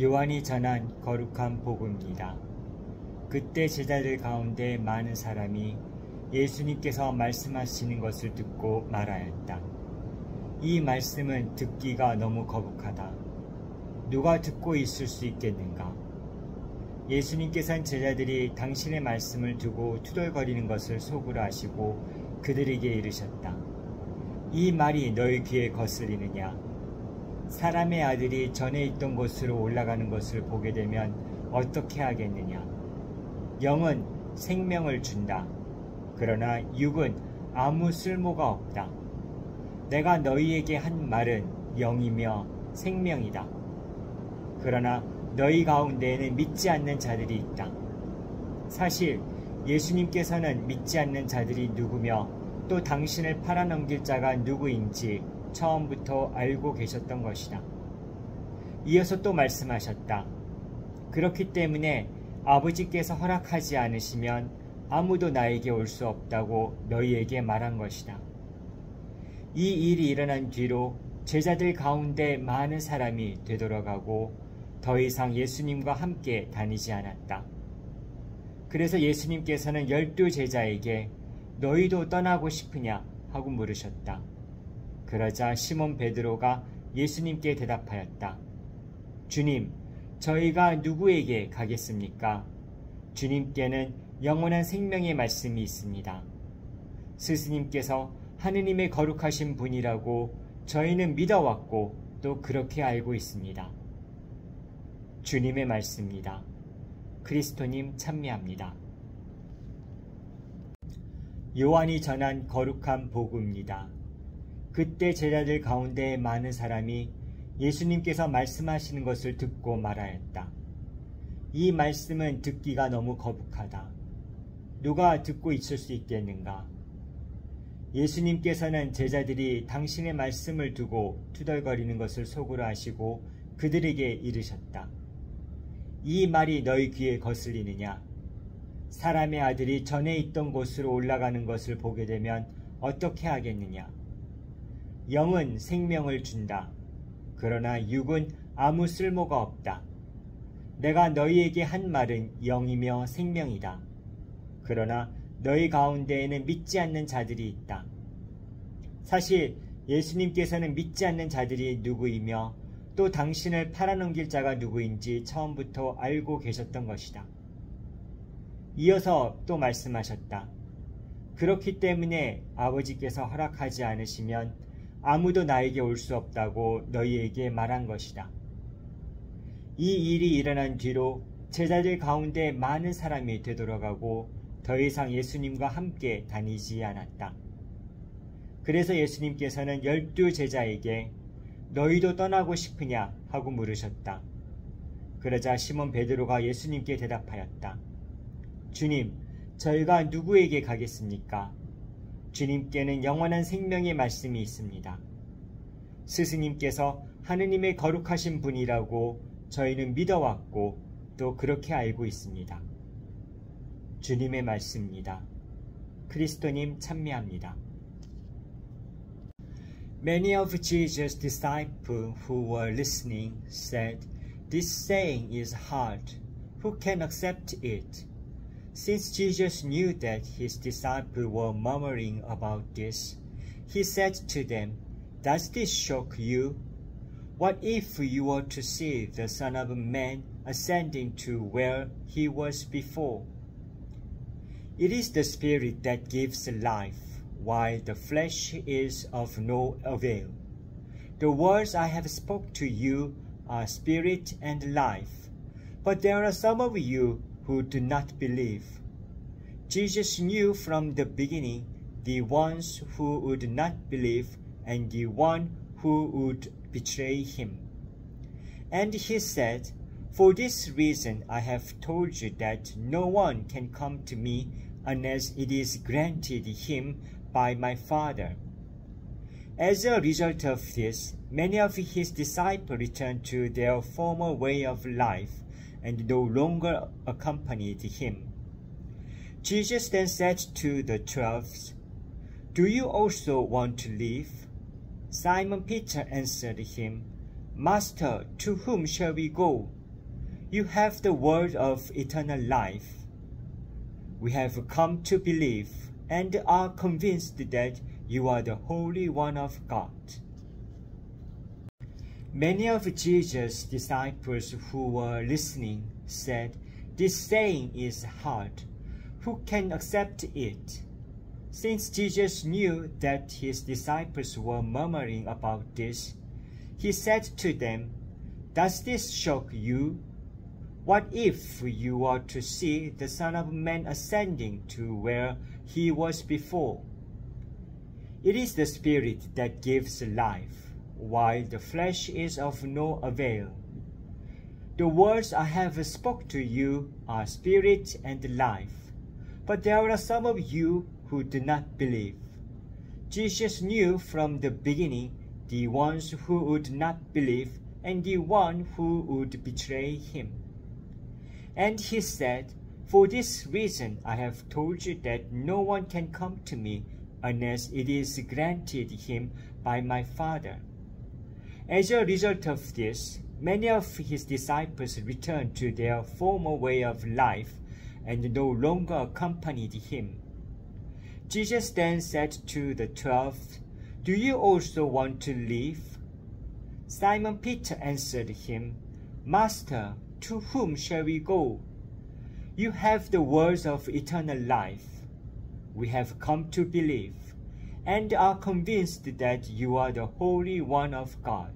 요한이 전한 거룩한 복음입니다. 그때 제자들 가운데 많은 사람이 예수님께서 말씀하시는 것을 듣고 말하였다. 이 말씀은 듣기가 너무 거북하다. 누가 듣고 있을 수 있겠는가? 예수님께서는 제자들이 당신의 말씀을 두고 투덜거리는 것을 속으로 아시고 그들에게 이르셨다. 이 말이 너희 귀에 거슬리느냐? 사람의 아들이 전에 있던 곳으로 올라가는 것을 보게 되면 어떻게 하겠느냐? 영은 생명을 준다. 그러나 육은 아무 쓸모가 없다. 내가 너희에게 한 말은 영이며 생명이다. 그러나 너희 가운데에는 믿지 않는 자들이 있다. 사실 예수님께서는 믿지 않는 자들이 누구며 또 당신을 팔아넘길 자가 누구인지 처음부터 알고 계셨던 것이다. 이어서 또 말씀하셨다. 그렇기 때문에 아버지께서 허락하지 않으시면 아무도 나에게 올 수 없다고 너희에게 말한 것이다. 이 일이 일어난 뒤로 제자들 가운데 많은 사람이 되돌아가고 더 이상 예수님과 함께 다니지 않았다. 그래서 예수님께서는 12 제자에게 너희도 떠나고 싶으냐 하고 물으셨다. 그러자 시몬 베드로가 예수님께 대답하였다. 주님, 저희가 누구에게 가겠습니까? 주님께는 영원한 생명의 말씀이 있습니다. 스승님께서 하느님의 거룩하신 분이라고 저희는 믿어왔고 또 그렇게 알고 있습니다. 주님의 말씀입니다. 그리스도님 찬미합니다. 요한이 전한 거룩한 복음입니다. 그때 제자들 가운데 많은 사람이 예수님께서 말씀하시는 것을 듣고 말하였다. 이 말씀은 듣기가 너무 거북하다. 누가 듣고 있을 수 있겠는가? 예수님께서는 제자들이 당신의 말씀을 두고 투덜거리는 것을 속으로 아시고 그들에게 이르셨다. 이 말이 너희 귀에 거슬리느냐? 사람의 아들이 전에 있던 곳으로 올라가는 것을 보게 되면 어떻게 하겠느냐? 영은 생명을 준다. 그러나 육은 아무 쓸모가 없다. 내가 너희에게 한 말은 영이며 생명이다. 그러나 너희 가운데에는 믿지 않는 자들이 있다. 사실 예수님께서는 믿지 않는 자들이 누구이며 또 당신을 팔아넘길 자가 누구인지 처음부터 알고 계셨던 것이다. 이어서 또 말씀하셨다. 그렇기 때문에 아버지께서 허락하지 않으시면 아무도 나에게 올 수 없다고 너희에게 말한 것이다. 이 일이 일어난 뒤로 제자들 가운데 많은 사람이 되돌아가고 더 이상 예수님과 함께 다니지 않았다. 그래서 예수님께서는 12 제자에게 너희도 떠나고 싶으냐 하고 물으셨다. 그러자 시몬 베드로가 예수님께 대답하였다. 주님, 저희가 누구에게 가겠습니까? 주님께는 영원한 생명의 말씀이 있습니다. 스승님께서 하느님의 거룩하신 분이라고 저희는 믿어왔고 또 그렇게 알고 있습니다. 주님의 말씀입니다. 그리스도님 찬미합니다. Many of Jesus' disciples who were listening said, "This saying is hard. Who can accept it?" Since Jesus knew that his disciples were murmuring about this, he said to them, "Does this shock you? What if you were to see the Son of Man ascending to where he was before? It is the Spirit that gives life, while the flesh is of no avail. The words I have spoken to you are spirit and life, but there are some of you who do not believe." Jesus knew from the beginning the ones who would not believe and the one who would betray him. And he said, "For this reason I have told you that no one can come to me unless it is granted him by my Father." As a result of this, many of his disciples returned to their former way of life and no longer accompanied him. Jesus then said to the 12, "Do you also want to leave?" Simon Peter answered him, "Master, to whom shall we go? You have the word of eternal life. We have come to believe and are convinced that you are the Holy One of God. Many of Jesus' disciples who were listening said, "This saying is hard. Who can accept it?" Since Jesus knew that his disciples were murmuring about this, he said to them, "Does this shock you? What if you were to see the Son of Man ascending to where he was before? It is the Spirit that gives life, while the flesh is of no avail. The words I have spoken to you are spirit and life, but there are some of you who do not believe." Jesus knew from the beginning the ones who would not believe and the one who would betray him. And he said, "For this reason I have told you that no one can come to me unless it is granted him by my Father." As a result of this, many of his disciples returned to their former way of life and no longer accompanied him. Jesus then said to the 12, "Do you also want to leave?" Simon Peter answered him, "Master, to whom shall we go? You have the words of eternal life. We have come to believe and are convinced that you are the Holy One of God."